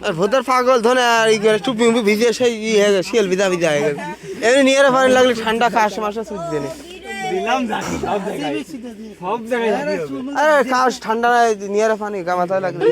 আর voter পাগল ধরে আর টুপি মুপি ভিজে সেই শিয়াল বিদা বিদা হয়ে গেছে এমনি নিয়ে পানি লাগলে ঠান্ডা খাওয়ার মাসে সুদ দেনে আরে খাস ঠান্ডা নিয়ে পানি গামাতে লাগলে